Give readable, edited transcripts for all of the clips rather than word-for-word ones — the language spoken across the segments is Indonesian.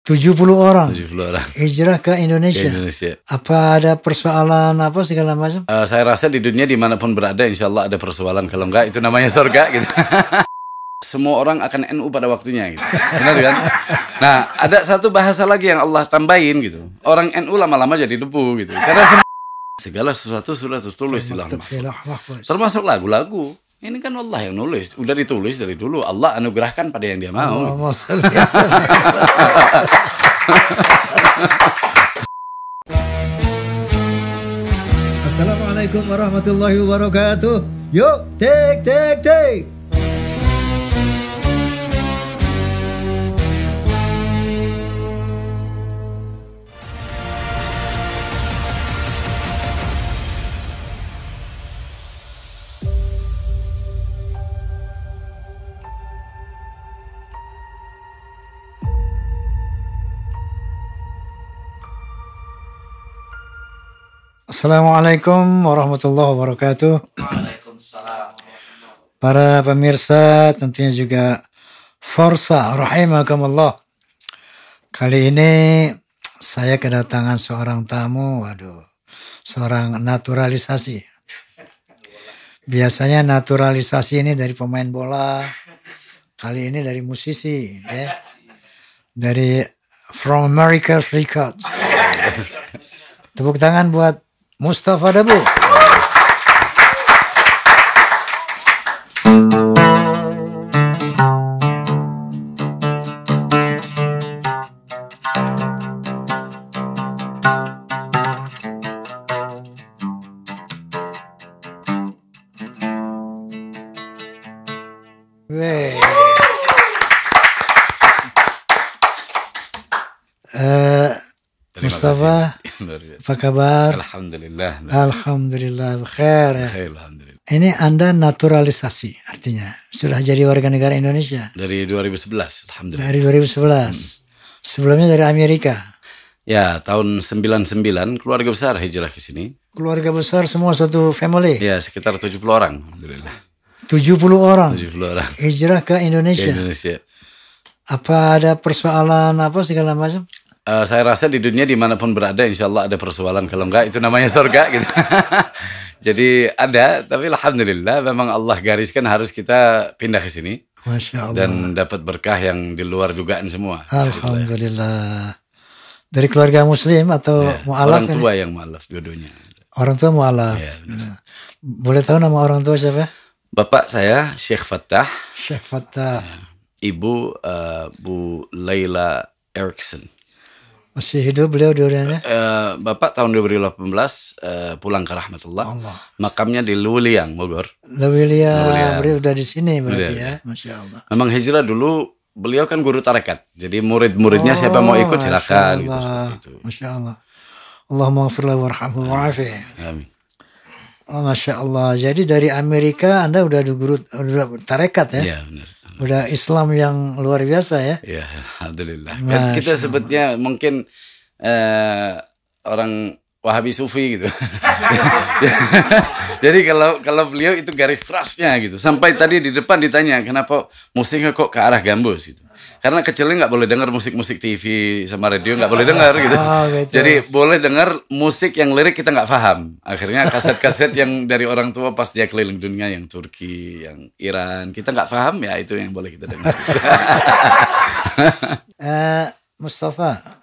70 orang. 70 orang. Hijrah ke Indonesia. Apa ada persoalan apa segala macam? Saya rasa di dunia dimanapun berada, insya Allah ada persoalan. Kalau enggak, itu namanya surga gitu. Semua orang akan NU pada waktunya gitu. Benar kan? Nah, ada satu bahasa lagi yang Allah tambahin gitu. Orang NU lama-lama jadi debu gitu. Karena segala sesuatu sudah tertulis di lauh mahfuz. Termasuk lagu-lagu. Ini kan Allah yang nulis. Udah ditulis dari dulu. Allah anugerahkan pada yang dia mau. Assalamualaikum warahmatullahi wabarakatuh. Yuk, take. Assalamualaikum warahmatullahi wabarakatuh. Waalaikumsalam. Para pemirsa, tentunya juga Forza rahimakumullah. Kali ini saya kedatangan seorang tamu, seorang naturalisasi. Biasanya naturalisasi ini dari pemain bola, kali ini dari musisi, ya. Dari From America Record. Tepuk tangan buat Mustafa Dabu. Mustafa, apa kabar? Alhamdulillah. Alhamdulillah, khair ya. Alhamdulillah. Ini Anda naturalisasi, artinya sudah jadi warga negara Indonesia? Dari 2011, alhamdulillah. Dari 2011. Sebelumnya dari Amerika? Ya, tahun 99 keluarga besar hijrah ke sini. Keluarga besar semua satu family? Ya, sekitar 70 orang, alhamdulillah. 70 orang? 70 orang. Hijrah ke Indonesia? Ke Indonesia. Apa ada persoalan apa segala macam? Saya rasa di dunia dimanapun berada, insya Allah ada persoalan. Kalau enggak, itu namanya surga gitu. Jadi ada, tapi alhamdulillah memang Allah gariskan harus kita pindah ke sini. Masya Allah. Dan dapat berkah yang di luar dugaan semua. Alhamdulillah. Dari keluarga muslim atau ya, mu'alaf? Orang tua yang mu'alaf dua-duanya. Orang tua mu'alaf. Ya, boleh tahu nama orang tua siapa? Bapak saya Syekh Fattah. Syekh Fattah. Ibu Bu Laila Erickson. Masih hidup beliau dua-duanya? Bapak tahun 2018 pulang ke rahmatullah. Allah. Makamnya di Luwiliang, Bogor. Luwiliang. Beliau udah di sini berarti ya. Masya Allah. Memang hijrah dulu, beliau kan guru tarekat. Jadi murid-muridnya siapa mau ikut silakan. Gitu, seperti itu. Masya Allah. Allahumma ghafirlahu warhamhu wa'afi. Amin. Oh, Masya Allah. Jadi dari Amerika Anda udah tarekat ya? Iya benar. Udah Islam yang luar biasa ya? Ya, alhamdulillah. Kan kita sebutnya mungkin orang Wahabi Sufi gitu. Jadi kalau beliau itu garis kerasnya gitu. Sampai tadi di depan ditanya kenapa musiknya kok ke arah gambus gitu. Karena kecilnya nggak boleh dengar musik-musik TV sama radio, nggak boleh dengar gitu. Gitu. Jadi boleh dengar musik yang lirik kita nggak paham. Akhirnya kaset-kaset yang dari orang tua pas dia keliling dunia, yang Turki, yang Iran, kita nggak paham ya, itu yang boleh kita dengar. Mustafa,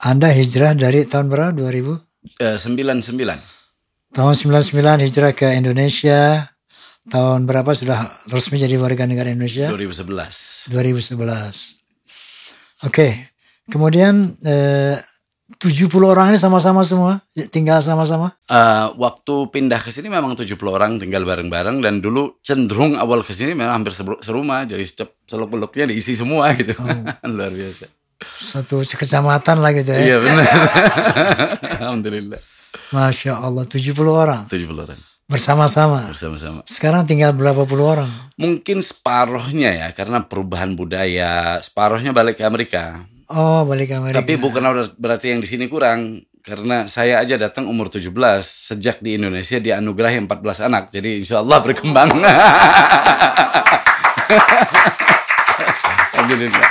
Anda hijrah dari tahun berapa? 99. Tahun 99 hijrah ke Indonesia. Tahun berapa sudah resmi jadi warga negara Indonesia? 2011. Oke. Kemudian 70 orang ini sama-sama semua? Tinggal sama-sama? Waktu pindah ke sini memang 70 orang tinggal bareng-bareng. Dan dulu cenderung awal ke sini memang hampir serumah. Jadi selok-beloknya diisi semua gitu. Luar biasa. Satu kecamatan lah gitu ya? Iya benar. Alhamdulillah. Masya Allah, 70 orang? 70 orang. Bersama-sama. Sekarang tinggal berapa puluh orang? Mungkin separuhnya ya, karena perubahan budaya. Separuhnya balik ke Amerika. Oh, balik ke Amerika. Tapi bukan berarti yang di sini kurang. Karena saya aja datang umur 17. Sejak di Indonesia dianugerahi 14 anak. Jadi insya Allah berkembang. Alhamdulillah.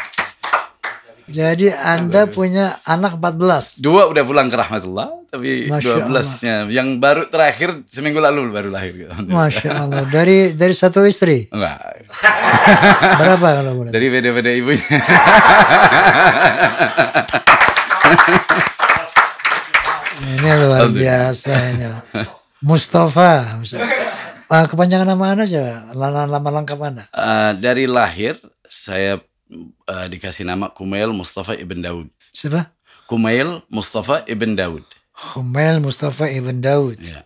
Jadi Anda punya anak 14. 2 udah pulang ke rahmatullah, tapi Masya 12-nya yang baru terakhir seminggu lalu baru lahir. Masya Allah. Dari satu istri. Enggak. Berapa kalau boleh? Dari beda-beda ibunya. Ini luar biasa ini. Mustafa. Kepanjangan nama Anda siapa? Nama lengkap Anda? Dari lahir saya dikasih nama Kumail Mustafa Ibn Daud. Siapa? Kumail Mustafa Ibn Daud. Kumail Mustafa Ibn Daud. Ya.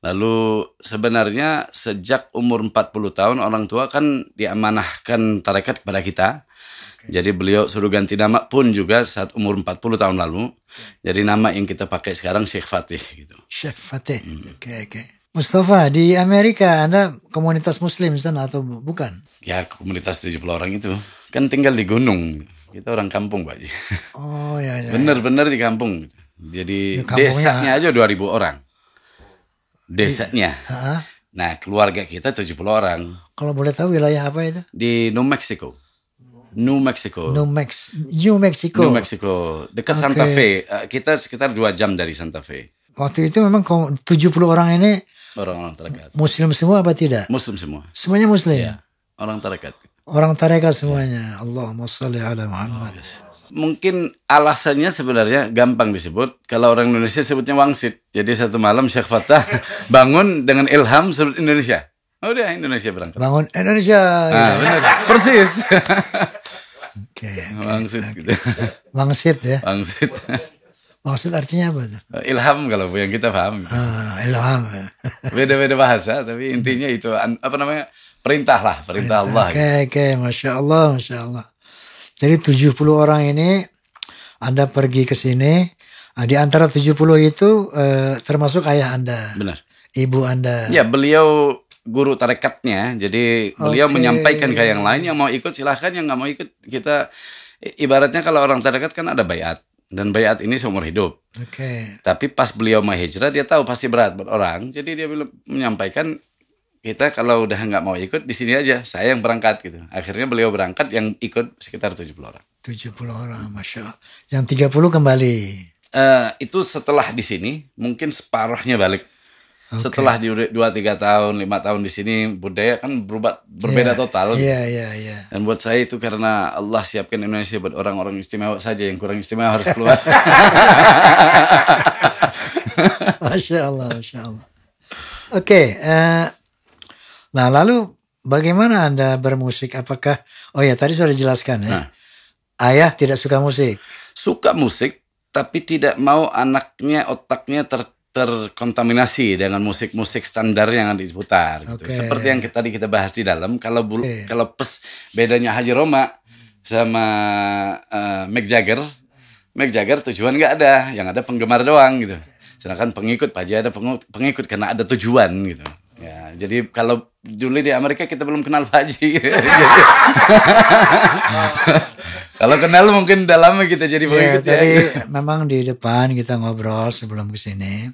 Lalu sebenarnya sejak umur 40 tahun orang tua kan diamanahkan tarekat kepada kita. Jadi beliau suruh ganti nama pun juga saat umur 40 tahun lalu. Jadi nama yang kita pakai sekarang Syekh Fatih gitu. Syekh Fatih. Oke. Mustafa, di Amerika Anda komunitas muslim sana atau bukan? Ya komunitas 70 orang itu. Kan tinggal di gunung. Kita orang kampung Pak Ji. Oh ya. Bener-bener di kampung. Jadi Ya, desanya aja 2000 orang. Desanya. Heeh. Nah keluarga kita 70 orang. Kalau boleh tahu wilayah apa itu? Di New Mexico. New Mexico. New Mexico. New Mexico. Dekat Santa Fe. Kita sekitar 2 jam dari Santa Fe. Waktu itu memang 70 orang ini Orang-orang tarekat. muslim semua apa tidak? Muslim semua. Semuanya muslim? Ya. Orang tarekat. Orang tarekat semuanya. Allahumma sholli ala Muhammad. Mungkin alasannya sebenarnya gampang disebut. Kalau orang Indonesia sebutnya wangsit. Jadi satu malam Syekh Fatah bangun dengan ilham sebut Indonesia. Oh, udah Indonesia berangkat. Bangun Indonesia. Benar. Persis. Oke. Wangsit gitu. Wangsit ya. Wangsit. Wangsit artinya apa tuh? Ilham kalau yang kita paham. Ilham. Beda-beda bahasa tapi intinya itu apa namanya? Perintah lah, perintah Allah. Oke. Masya Allah. Jadi 70 orang ini Anda pergi ke sini. Di antara 70 itu termasuk ayah Anda. Benar. Ibu Anda. Ya, beliau guru tarekatnya. Jadi beliau menyampaikan ke yang lain, yang mau ikut silahkan, yang nggak mau ikut kita. Ibaratnya kalau orang tarekat kan ada bayat. Dan bayat ini seumur hidup. Oke. Tapi pas beliau mau hijrah, dia tahu pasti berat buat orang. Jadi dia menyampaikan, kita kalau udah nggak mau ikut, di sini aja. Saya yang berangkat gitu. Akhirnya beliau berangkat, yang ikut sekitar 70 orang. 70 orang, Masya Allah. Yang 30 kembali. Itu setelah di sini, mungkin separuhnya balik. Setelah di 2-3 tahun, 5 tahun di sini, budaya kan berbeda total. Iya. Dan buat saya itu karena Allah siapkan Indonesia buat orang-orang istimewa saja, yang kurang istimewa harus keluar. Masya Allah. Oke. Nah lalu bagaimana Anda bermusik? Apakah, tadi sudah dijelaskan ya. Ayah tidak suka musik. Suka musik, tapi tidak mau anaknya, otaknya terkontaminasi dengan musik-musik standar yang diputar gitu. Seperti yang tadi kita bahas di dalam, kalau bedanya Haji Roma sama Mick Jagger tujuan nggak ada, yang ada penggemar doang gitu. Sedangkan pengikut Pak Haji ada pengikut karena ada tujuan gitu. Ya, jadi kalau dulu di Amerika kita belum kenal Pak Haji. Kalau kenal mungkin udah lama kita jadi pengikut ya. Tadi memang di depan kita ngobrol sebelum kesini.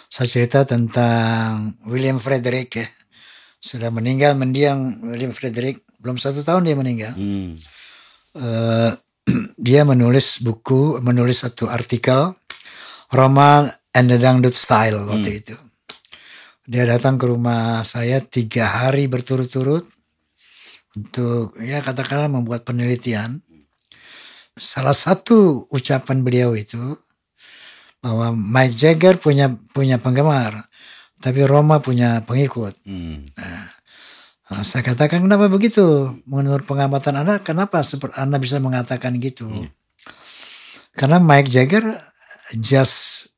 Saya cerita tentang William Frederick ya. Sudah meninggal mendiang William Frederick. Belum 1 tahun dia meninggal. Dia menulis satu artikel Roma and the Dangdut Style waktu itu. Dia datang ke rumah saya 3 hari berturut-turut untuk katakanlah membuat penelitian. Salah satu ucapan beliau itu bahwa Mick Jagger punya penggemar, tapi Roma punya pengikut. Nah, saya katakan kenapa begitu? Menurut pengamatan Anda, kenapa Anda bisa mengatakan gitu? Karena Mick Jagger just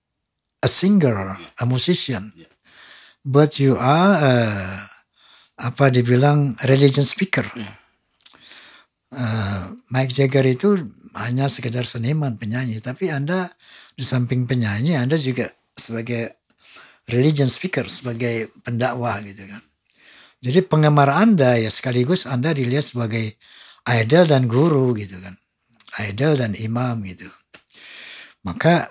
a singer, a musician, but you are dibilang religion speaker. Mick Jagger itu hanya sekedar seniman, penyanyi, tapi Anda di samping penyanyi, Anda juga sebagai religion speaker, sebagai pendakwah gitu kan. Jadi penggemar Anda ya sekaligus Anda dilihat sebagai idol dan guru gitu kan. Idol dan imam gitu. Maka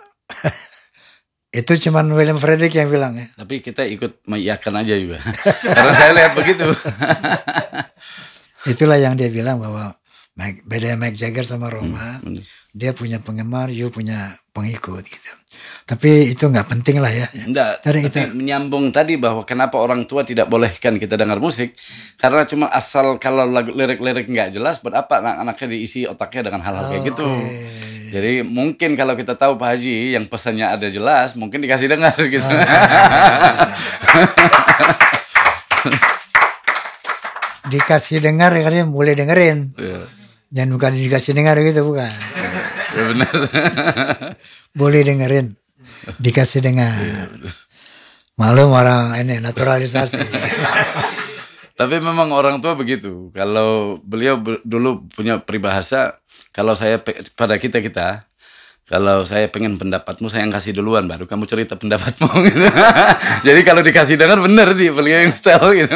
itu cuman William Frederick yang bilang ya. Tapi kita ikut mengiyakan aja juga. Karena saya lihat begitu. Itulah yang dia bilang bahwa Beda Mick Jagger sama Roma. bener. Dia punya penggemar, you punya pengikut gitu. Tapi itu nggak penting lah ya. Enggak, Tadi tapi menyambung tadi bahwa kenapa orang tua tidak bolehkan kita dengar musik, karena cuma asal kalau lirik-lirik nggak jelas, buat apa anak-anaknya diisi otaknya dengan hal-hal kayak gitu. Jadi mungkin kalau kita tahu Pak Haji yang pesannya ada jelas, mungkin dikasih dengar gitu. Dikasih dengar katanya boleh dengerin. Iya. Jangan bukan dikasih dengar gitu, bukan. Ya benar. Boleh dengerin. Dikasih dengar. Malum orang ini naturalisasi. Tapi memang orang tua begitu. Kalau beliau dulu punya peribahasa, kalau saya pada kita kalau saya pengen pendapatmu, saya yang kasih duluan, baru kamu cerita pendapatmu. Gitu. Jadi kalau dikasih dengar bener di beliau yang style gitu.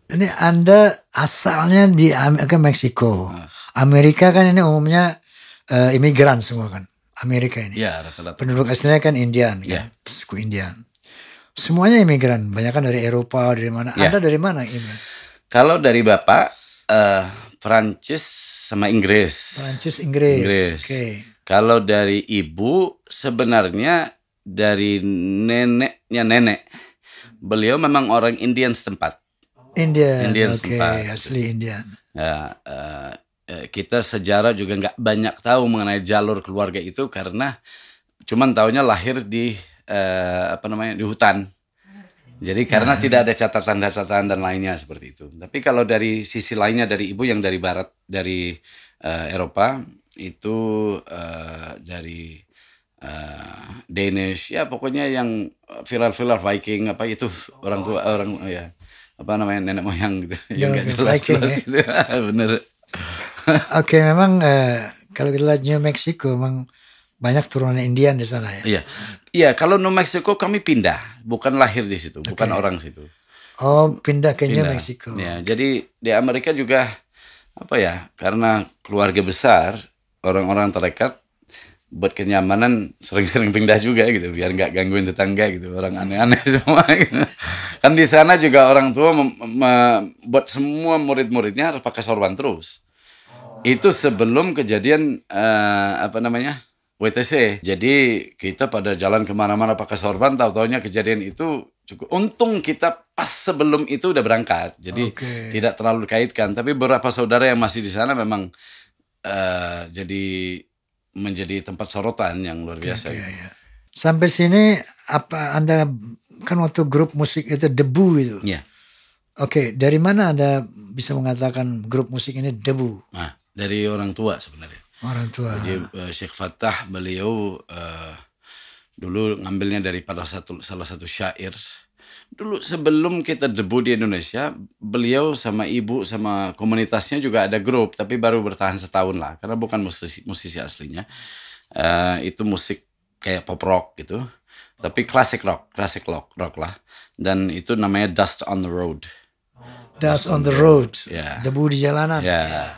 Ini Anda asalnya di Meksiko. Amerika kan ini umumnya imigran semua kan. Amerika ini. Ya, rata-rata. Penduduk aslinya kan Indian, kan? Ya. Suku Indian. Semuanya imigran, banyak kan dari Eropa, dari mana? Ya. Anda dari mana imigran? Kalau dari bapak Perancis sama Inggris. Perancis, Inggris. Oke. Kalau dari ibu sebenarnya dari neneknya nenek. Beliau memang orang Indian setempat. Indian oke, setempat. asli Indian. Ya, kita sejarah juga nggak banyak tahu mengenai jalur keluarga itu karena cuman taunya lahir di di hutan. Jadi karena tidak ada catatan-catatan dan lainnya seperti itu. Tapi kalau dari sisi lainnya dari ibu yang dari barat, dari Eropa itu dari Danish, ya pokoknya yang viral Viking apa itu orang tua orang ya apa namanya nenek moyang gitu yang nggak jelas Viking, ya? gitu. Bener. Oke, memang kalau kita lihat New Mexico memang banyak turunan Indian di sana ya. Iya, iya. Kalau New Mexico kami pindah, bukan lahir di situ, bukan orang situ. Oh, pindah ke New Pindah. Mexico. Ya, jadi di Amerika juga apa ya? Karena keluarga besar, orang-orang terdekat buat kenyamanan sering-sering pindah juga gitu, biar nggak gangguin tetangga gitu, orang aneh-aneh semua. Gitu. Kan di sana juga orang tua buat semua murid-muridnya harus pakai sorban terus. Itu sebelum kejadian WTC. Jadi kita pada jalan kemana-mana pakai sorban, tahu-taunya kejadian itu cukup. Untung kita pas sebelum itu udah berangkat, jadi tidak terlalu dikaitkan. Tapi beberapa saudara yang masih di sana memang jadi menjadi tempat sorotan yang luar biasa. Gitu. Ya. Sampai sini apa Anda kan waktu grup musik itu Debu itu? Iya. Oke, dari mana Anda bisa mengatakan grup musik ini Debu? Nah, dari orang tua sebenarnya. Orang tua. Jadi Syekh Fattah beliau dulu ngambilnya daripada salah satu syair. Dulu sebelum kita debut di Indonesia, beliau sama ibu sama komunitasnya juga ada grup, tapi baru bertahan setahun lah, karena bukan musisi aslinya. Itu musik kayak pop rock gitu, tapi classic rock lah. Dan itu namanya Dust on the Road. Dust on the Road. Ya. Debu di jalanan. Ya.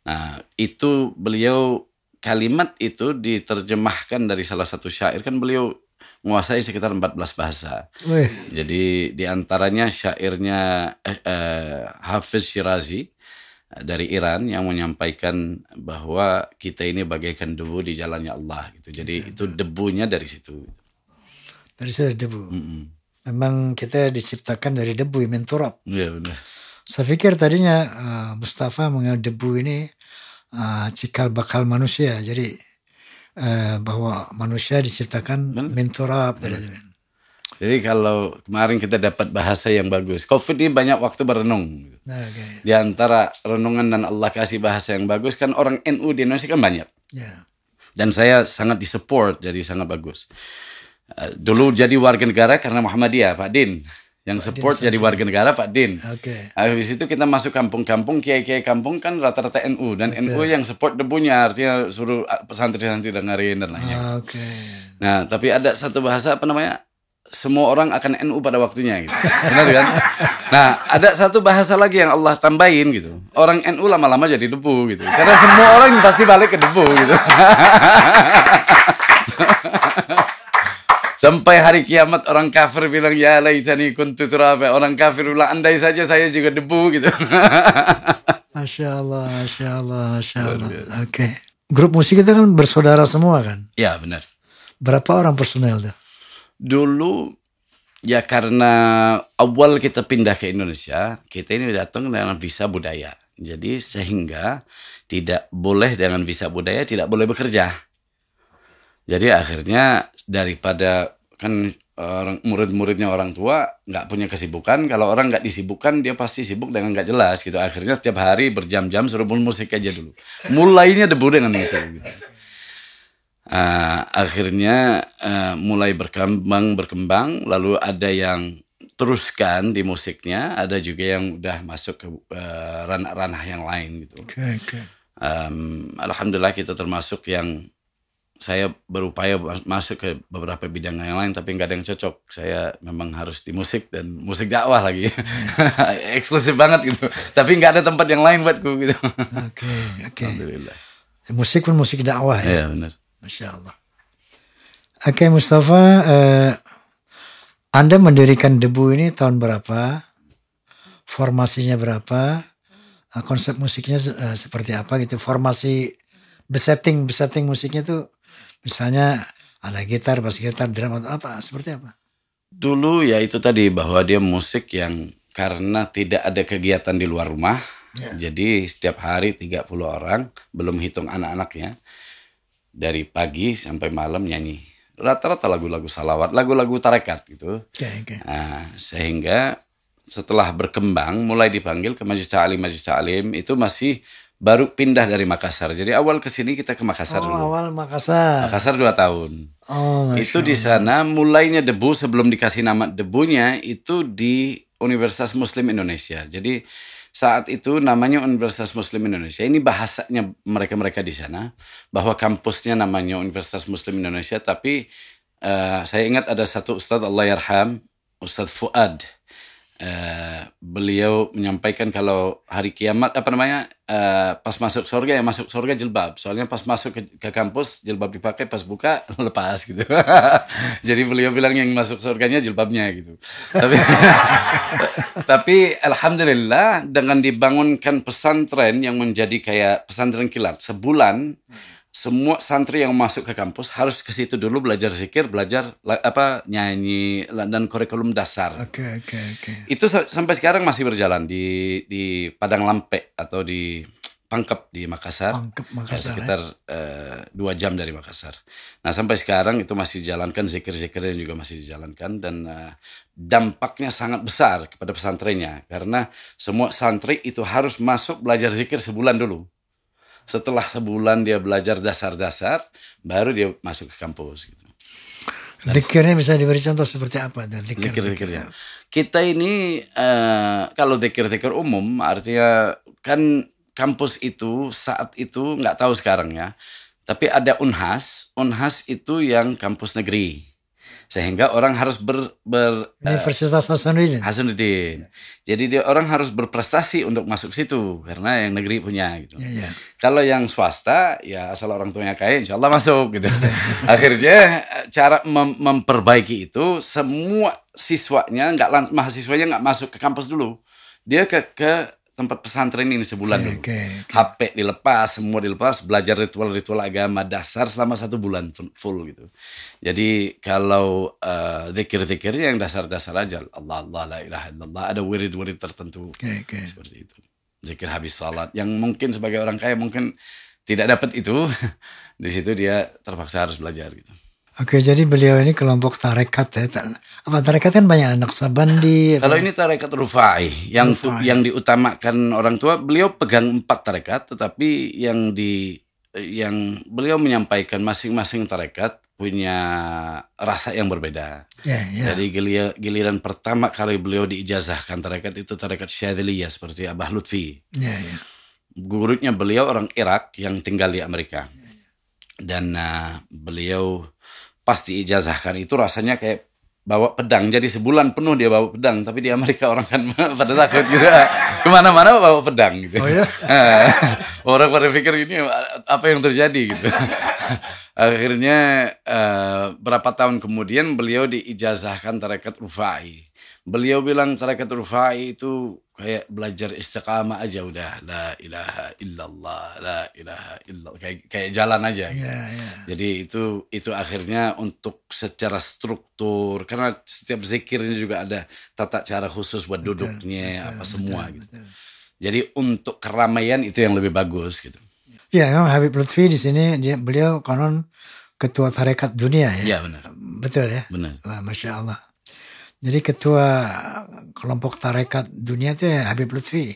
Nah, itu beliau kalimat itu diterjemahkan dari salah satu syair, kan beliau menguasai sekitar 14 bahasa. Wih. Jadi diantaranya syairnya Hafiz Shirazi dari Iran yang menyampaikan bahwa kita ini bagaikan debu di jalannya Allah gitu. Jadi itu debunya dari situ. Dari situ debu. Memang kita diciptakan dari debu, min turab. Iya benar. Saya pikir tadinya Mustafa mengenal debu ini cikal bakal manusia. Jadi bahwa manusia diciptakan min turab. Jadi kalau kemarin kita dapat bahasa yang bagus. Covid ini banyak waktu berenung. Okay. Di antara renungan dan Allah kasih bahasa yang bagus kan orang NU di Indonesia kan banyak. Yeah. Dan saya sangat disupport, jadi sangat bagus. Dulu jadi warga negara karena Muhammadiyah, Pak Din. Yang support jadi warga negara Pak Din. Okay. Habis itu kita masuk kampung-kampung, kiai-kiai kampung kan rata-rata NU. Dan NU yang support debunya, artinya suruh santri-santri dengerin dan lainnya. Nah, tapi ada satu bahasa apa namanya? Semua orang akan NU pada waktunya gitu. Benar kan? Nah, ada satu bahasa lagi yang Allah tambahin gitu. Orang NU lama-lama jadi debu gitu. Karena semua orang pasti balik ke debu gitu. Sampai hari kiamat orang kafir bilang ya laitani kuntu turaba. Orang kafir bilang andai saja saya juga debu gitu. Masya Allah, Masya Allah, Masya Allah. Oke. Grup musik itu kan bersaudara semua kan? Ya benar. Berapa orang personel tuh? Dulu ya karena awal kita pindah ke Indonesia, kita ini datang dengan visa budaya. Jadi sehingga tidak boleh dengan visa budaya, tidak boleh bekerja. Jadi akhirnya daripada kan murid-muridnya orang tua nggak punya kesibukan, kalau orang nggak disibukkan dia pasti sibuk dengan nggak jelas gitu. Akhirnya setiap hari berjam-jam suruh musik aja dulu. Mulainya debu dengan itu. Gitu. Akhirnya mulai berkembang, lalu ada yang teruskan di musiknya, ada juga yang udah masuk ke ranah-ranah yang lain gitu. Okay. Alhamdulillah kita termasuk yang saya berupaya masuk ke beberapa bidang yang lain, tapi nggak ada yang cocok. Saya memang harus di musik dan musik dakwah lagi, eksklusif banget gitu. Tapi nggak ada tempat yang lain buatku gitu. Oke. Alhamdulillah. Musik pun musik dakwah ya. Iya benar. Masya Allah. Oke Mustafa, Anda mendirikan Debu ini tahun berapa? Formasinya berapa? Konsep musiknya seperti apa gitu? Formasi besetting musiknya tuh misalnya ada gitar, bass gitar, drum atau apa? Seperti apa? Dulu ya itu tadi bahwa dia musik yang karena tidak ada kegiatan di luar rumah. Jadi setiap hari 30 orang, belum hitung anak-anaknya. Dari pagi sampai malam nyanyi. Rata-rata lagu-lagu salawat, lagu-lagu tarekat gitu. Okay. Nah, sehingga setelah berkembang, mulai dipanggil ke Majelis Ta'lim, itu masih baru pindah dari Makassar. Jadi awal ke sini kita ke Makassar dulu. Awal Makassar. Makassar 2 tahun. Itu di sana mulainya Debu, sebelum dikasih nama Debunya, itu di Universitas Muslim Indonesia. Jadi saat itu namanya Universitas Muslim Indonesia. Ini bahasanya mereka-mereka di sana. Bahwa kampusnya namanya Universitas Muslim Indonesia. Tapi saya ingat ada satu Ustadz Allahyarham, Ustadz Fuad. Beliau menyampaikan kalau hari kiamat pas masuk surga, yang masuk surga jilbab. Soalnya pas masuk ke kampus jilbab dipakai, pas buka lepas gitu. Jadi beliau bilang yang masuk surganya jilbabnya gitu. Tapi alhamdulillah dengan dibangunkan pesantren yang menjadi kayak pesantren kilat sebulan, semua santri yang masuk ke kampus harus ke situ dulu belajar zikir, belajar nyanyi dan kurikulum dasar. Oke. Itu sampai sekarang masih berjalan di Padang Lampe atau di Pangkep di Makassar. Sekitar 2 jam dari Makassar. Nah sampai sekarang itu masih dijalankan, zikir-zikirnya juga masih dijalankan, dan dampaknya sangat besar kepada pesantrennya karena semua santri itu harus masuk belajar zikir sebulan dulu. Setelah sebulan dia belajar dasar-dasar, baru dia masuk ke kampus. Gitu. Zikirnya bisa diberi contoh seperti apa? Zikir-zikirnya. Kita ini kalau zikir-zikir umum, artinya kan kampus itu saat itu nggak tahu sekarang ya. Tapi ada Unhas itu yang kampus negeri. Sehingga orang harus Universitas Hasanuddin. Jadi orang harus berprestasi untuk masuk situ karena yang negeri punya gitu. Yeah. Kalau yang swasta ya asal orang tuanya kaya insya Allah masuk gitu. Akhirnya cara memperbaiki itu semua mahasiswanya nggak masuk ke kampus dulu. Dia ke tempat pesantren ini sebulan dulu. HP dilepas, semua dilepas, belajar ritual-ritual agama dasar selama 1 bulan full gitu. Jadi kalau zikir-zikirnya yang dasar-dasar aja, Allah la ilaha illallah, ada wirid-wirid tertentu seperti itu. Zikir habis salat, yang mungkin sebagai orang kaya mungkin tidak dapat itu, di situ dia terpaksa harus belajar gitu. Oke, jadi beliau ini kelompok tarekat ya. Apa tarekat kan banyak Naqsabandi. Kalau ini tarekat Rufai yang diutamakan orang tua, beliau pegang 4 tarekat, tetapi yang beliau menyampaikan masing-masing tarekat punya rasa yang berbeda. Jadi giliran pertama kali beliau diijazahkan tarekat itu tarekat Syadziliyah seperti Abah Lutfi. Gurunya beliau orang Irak yang tinggal di Amerika. Dan beliau pas diijazahkan itu rasanya kayak bawa pedang. Jadi sebulan penuh dia bawa pedang. Tapi di Amerika orang kan pada takut gitu. Kemana-mana bawa pedang gitu. Oh ya? Orang pada pikir ini apa yang terjadi gitu. Akhirnya berapa tahun kemudian beliau diijazahkan tarekat Rufai. Beliau bilang tarekat Rufai itu kayak belajar istiqamah aja udah la ilaha illallah, la ilaha illallah, kayak jalan aja gitu. Jadi itu akhirnya untuk secara struktur, karena setiap zikirnya juga ada tata cara khusus buat duduknya semua gitu. Jadi untuk keramaian itu yang lebih bagus gitu. Ya, memang Habib Lutfi di sini beliau konon ketua tarekat dunia ya. Iya benar. Betul ya. Benar. Wah, Masya Allah. Jadi ketua kelompok tarekat dunia itu ya Habib Lutfi.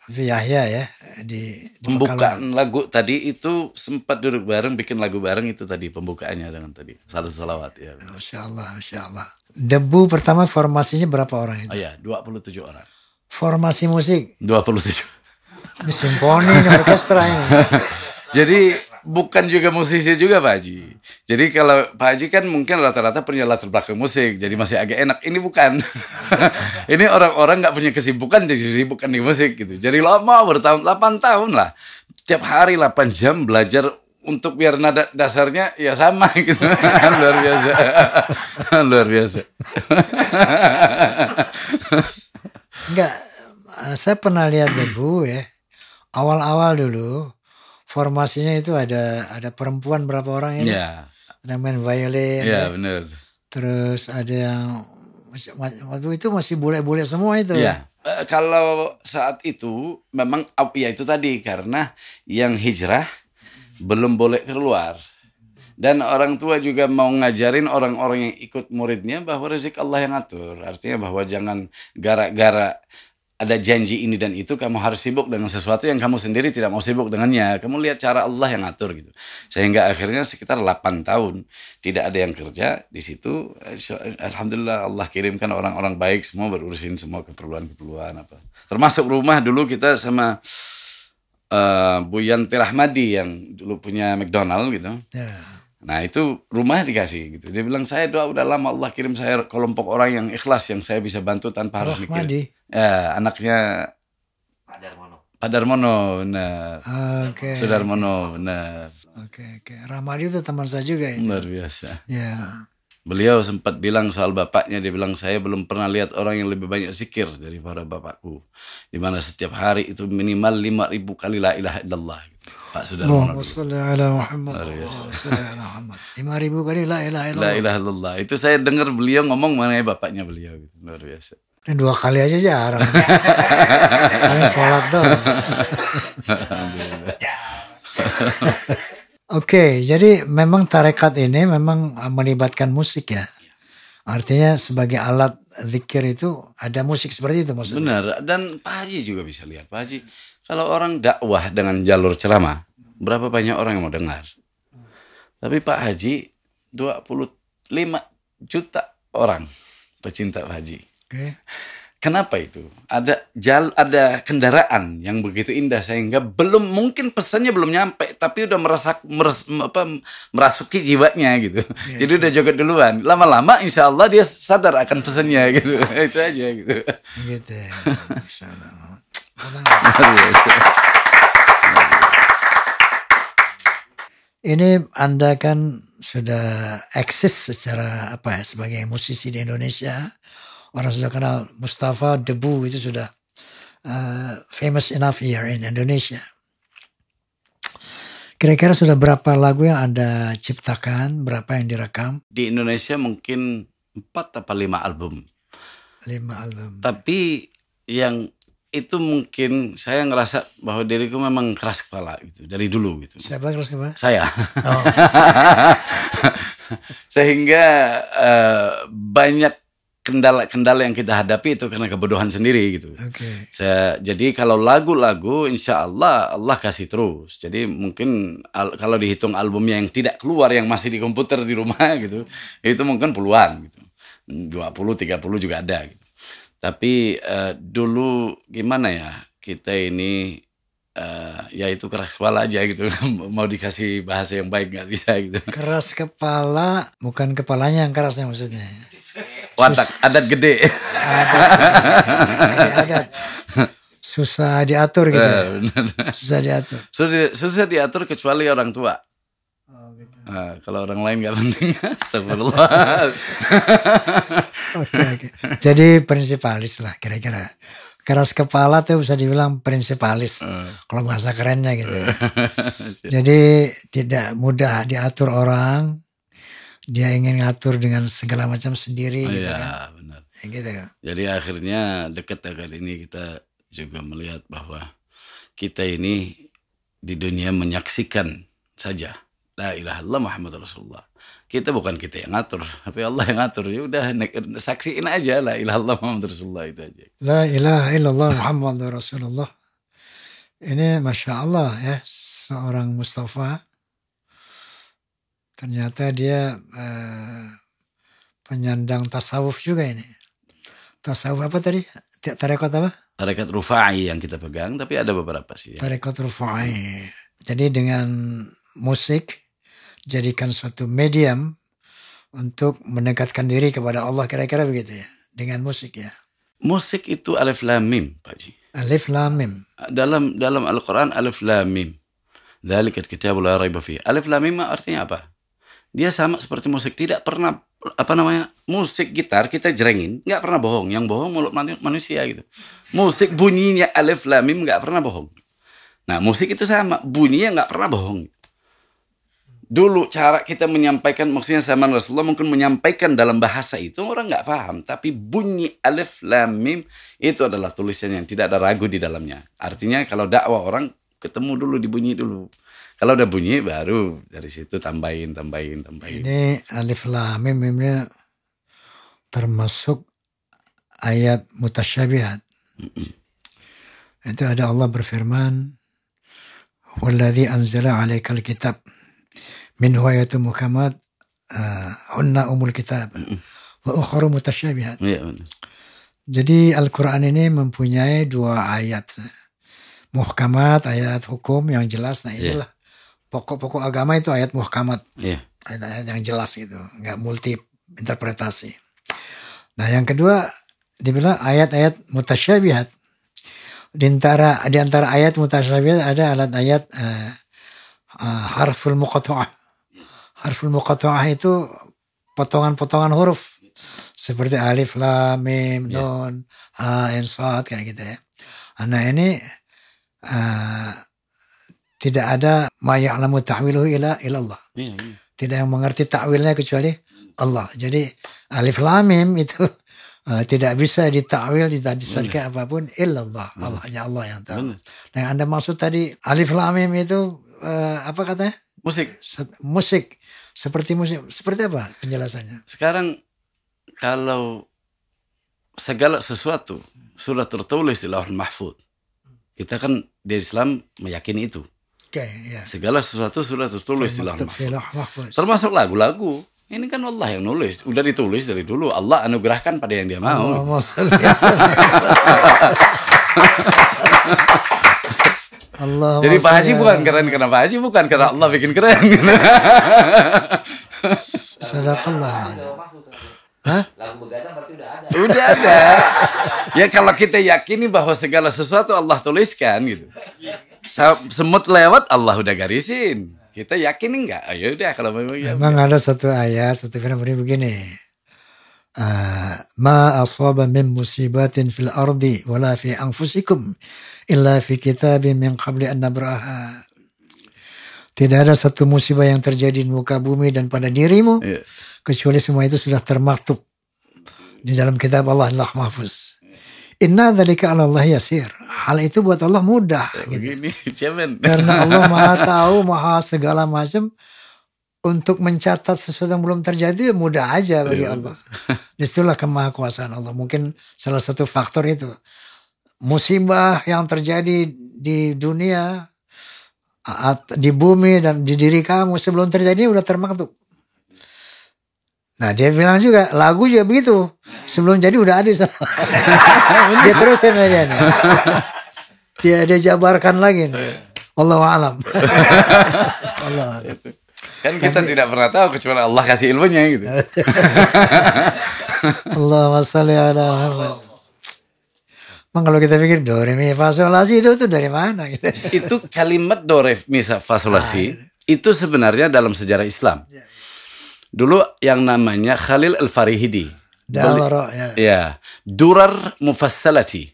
Lutfi Yahya ya di pembukaan lagu tadi itu sempat duduk bareng bikin lagu bareng itu tadi pembukaannya dengan tadi Salat Salawat ya. Masya Allah, Masya Allah. Debu pertama formasinya berapa orang itu? Oh ya, 27 orang. Formasi musik 27. ini simfoni, ini orkestra ini. Jadi bukan juga musisi juga Pak Haji. Jadi kalau Pak Haji kan mungkin rata-rata punya latar belakang musik, jadi masih agak enak. Ini bukan. Ini orang-orang nggak punya kesibukan, jadi sibukkan di musik gitu. Jadi lama bertahun 8 tahun lah. Tiap hari 8 jam belajar untuk biar nada dasarnya ya sama gitu. Luar biasa. Luar biasa. Enggak, saya pernah lihat Debu ya. Awal-awal dulu formasinya itu ada perempuan berapa orang ini? Ya. Ada main violin. Ya, benar. Terus ada yang waktu itu masih bule-bule semua itu. Ya. Kalau saat itu memang ya itu tadi karena yang hijrah belum boleh keluar. Dan orang tua juga mau ngajarin orang-orang yang ikut muridnya bahwa rezeki Allah yang atur. Artinya bahwa jangan gara-gara ada janji ini dan itu kamu harus sibuk dengan sesuatu yang kamu sendiri tidak mau sibuk dengannya. Kamu lihat cara Allah yang atur gitu. Sehingga akhirnya sekitar 8 tahun tidak ada yang kerja di situ. Alhamdulillah Allah kirimkan orang-orang baik semua berurusin semua keperluan-keperluan apa. Termasuk rumah dulu kita sama Bu Yanti Rahmadi yang dulu punya McDonald gitu. Nah itu rumah dikasih gitu. Dia bilang saya doa udah lama Allah kirim saya kelompok orang yang ikhlas yang saya bisa bantu tanpa harus mikir. Ya, anaknya Pak Darmono, benar. Oke. Sudarmono, benar. Oke. Ramadi itu teman saya juga ya. Luar biasa. Ya. Beliau sempat bilang soal bapaknya, dia bilang saya belum pernah lihat orang yang lebih banyak zikir daripada bapakku. Di mana setiap hari itu minimal 5.000 kali la ilaha illallah. Pak Sudarmono. Allahumma sholli ala Muhammad. 5.000 kali la ilaha illallah. La ilaha illallah. Itu saya dengar beliau ngomong mengenai bapaknya beliau gitu. Luar biasa. Dan 2 kali aja jarang. Kalian sholat doang. Oke, jadi memang tarekat ini memang melibatkan musik ya. Artinya sebagai alat zikir itu ada musik seperti itu maksudnya. Benar, dan Pak Haji juga bisa lihat. Pak Haji, kalau orang dakwah dengan jalur ceramah, berapa banyak orang yang mau dengar? Tapi Pak Haji, 25 juta orang pecinta Pak Haji. Okay. Kenapa itu? Ada kendaraan yang begitu indah sehingga belum mungkin pesannya belum nyampe, tapi udah merasuki jiwanya gitu. Yeah. Jadi udah joget duluan. Lama-lama insya Allah dia sadar akan pesannya gitu. Itu aja gitu. Gitu. Insya Allah. Ini Anda kan sudah eksis secara sebagai musisi di Indonesia. Orang sudah kenal Mustafa Debu itu sudah famous enough here in Indonesia. Kira-kira sudah berapa lagu yang Anda ciptakan, berapa yang direkam? Di Indonesia mungkin 4 atau 5 album. 5 album. Tapi yang itu mungkin saya ngerasa bahwa diriku memang keras kepala gitu dari dulu gitu. Siapa keras kepala? Saya. Oh. Sehingga banyak kendala-kendala yang kita hadapi itu karena kebodohan sendiri gitu. Okay. Jadi kalau lagu-lagu insya Allah kasih terus. Jadi mungkin kalau dihitung albumnya yang tidak keluar yang masih di komputer di rumah gitu, itu mungkin puluhan gitu. 20-30 juga ada gitu. Tapi dulu gimana ya, kita ini ya itu keras kepala aja gitu. Mau dikasih bahasa yang baik nggak bisa gitu. Keras kepala, bukan kepalanya yang kerasnya maksudnya. Watak, adat gede. Adat. Susah diatur gitu. Susah diatur. Susah diatur kecuali orang tua. Oh, gitu. Kalau orang lain nggak penting. Astagfirullah. Oke. Jadi prinsipalis lah kira-kira. keras kepala tuh bisa dibilang prinsipalis. Kalau bahasa kerennya gitu. Jadi tidak mudah diatur orang. Dia ingin ngatur dengan segala macam sendiri gitu kan. Benar. Ya, gitu kan. Jadi akhirnya dekat kali ini kita juga melihat bahwa kita ini di dunia menyaksikan saja la ilaha illallah Muhammad Rasulullah. Kita bukan kita yang ngatur, tapi Allah yang ngatur. Ya udah saksiin aja la ilaha illallah Muhammad Rasulullah itu aja. La ilaha illallah Muhammad Rasulullah. Ini Masya Allah ya, seorang Mustafa. Ternyata dia penyandang tasawuf juga ini. Tasawuf apa tadi? Tarekat apa? Tarekat Rufai yang kita pegang, tapi ada beberapa sih. Ya. Tarekat Rufai. Jadi dengan musik, jadikan suatu medium untuk mendekatkan diri kepada Allah, kira-kira begitu ya. Dengan musik ya. Musik itu alif lam mim, Pak Ji. Alif lam mim. Dalam Al-Quran alif lam mim. Dzalikat kitabul la raiba fi. Alif lam mim artinya apa? Dia sama seperti musik, tidak pernah musik gitar kita jerengin, nggak pernah bohong. Yang bohong mulut manusia gitu. Musik bunyinya alif lam mim nggak pernah bohong. Nah musik itu sama, bunyinya nggak pernah bohong. Dulu cara kita menyampaikan, maksudnya zaman Rasulullah mungkin menyampaikan dalam bahasa itu orang nggak paham, tapi bunyi alif lam mim itu adalah tulisan yang tidak ada ragu di dalamnya. Artinya kalau dakwah orang ketemu dulu, dibunyi dulu. Kalau udah bunyi baru dari situ tambahin. Ini alif lam mim ini termasuk ayat mutasyabihat. Itu ada Allah berfirman, "Walladzi anzala 'alaikal kitab minhu ayatun muhkamat hunna umul kitab wa ukhra mutasyabihat." Jadi Al-Qur'an ini mempunyai dua ayat. Muhkamat, ayat hukum yang jelas. Nah inilah pokok-pokok agama itu ayat muhkamat. Ayat-ayat yang jelas gitu, nggak multi interpretasi. Nah yang kedua dibilang ayat-ayat mutasyabihat. Di antara ayat mutasyabihat ada ayat harful muqatta'ah. Harful muqatta'ah itu potongan-potongan huruf seperti alif, lam, mim, nun, ha, ain, shad kayak gitu ya. Nah ini tidak ada ma ya'lamu ta'wiluhu illa Allah. Tidak yang mengerti ta'wilnya kecuali Allah. Jadi alif lam mim itu tidak bisa ditakwil, ditafsirkan apapun illallah. Allah, hanya Allah yang tahu. Nah, yang Anda maksud tadi alif lam mim itu apa katanya? Musik. Seperti musik. Seperti apa penjelasannya? Sekarang kalau segala sesuatu sudah tertulis di Lauhul Mahfuz. Kita kan di Islam meyakini itu. Segala sesuatu sudah tertulis di Lauhul Mahfuz. Termasuk lagu-lagu. Ini kan Allah yang nulis. Udah ditulis dari dulu. Allah anugerahkan pada yang dia mau. Jadi Pak Haji bukan keren karena Pak Haji, bukan karena Allah bikin keren. Sadaqallah. Lagu begadang berarti udah ada. Ya kalau kita yakini bahwa segala sesuatu Allah tuliskan gitu. Semut lewat Allah udah garisin. Kita yakin enggak? Ayo udah kalau memang ada satu ayat, satu firman begini. Ma asaba min musibatin fil ardi wala fi anfusikum illa fi kitabim min qabli an nabraha. Tidak ada satu musibah yang terjadi di muka bumi dan pada dirimu kecuali semua itu sudah termaktub di dalam kitab Allah Mahfuz. Inna dzalika 'ala Allah yasir. Hal itu buat Allah mudah gitu. Karena Allah Maha tahu, Maha segala macam. Untuk mencatat sesuatu yang belum terjadi mudah aja bagi Allah. Disitulah kemahakuasaan Allah. Mungkin salah satu faktor itu. Musibah yang terjadi di dunia, di bumi dan di diri kamu sebelum terjadi udah termaktub. Nah dia bilang juga, lagu juga begitu. Sebelum jadi udah ada. Dia terusin aja nih. Dia jabarkan lagi nih. Wallahu a'lam. Allah. Kan kita tidak pernah tahu kecuali Allah kasih ilmunya gitu. Allahumma sholli ala Muhammad. Memang kalau kita pikir do re mi fa sol la si do itu dari mana gitu. Itu kalimat do re mi fa sol la si itu sebenarnya dalam sejarah Islam. Dulu yang namanya Khalil Al-Farihidi. Ya. Durar Mufassalati.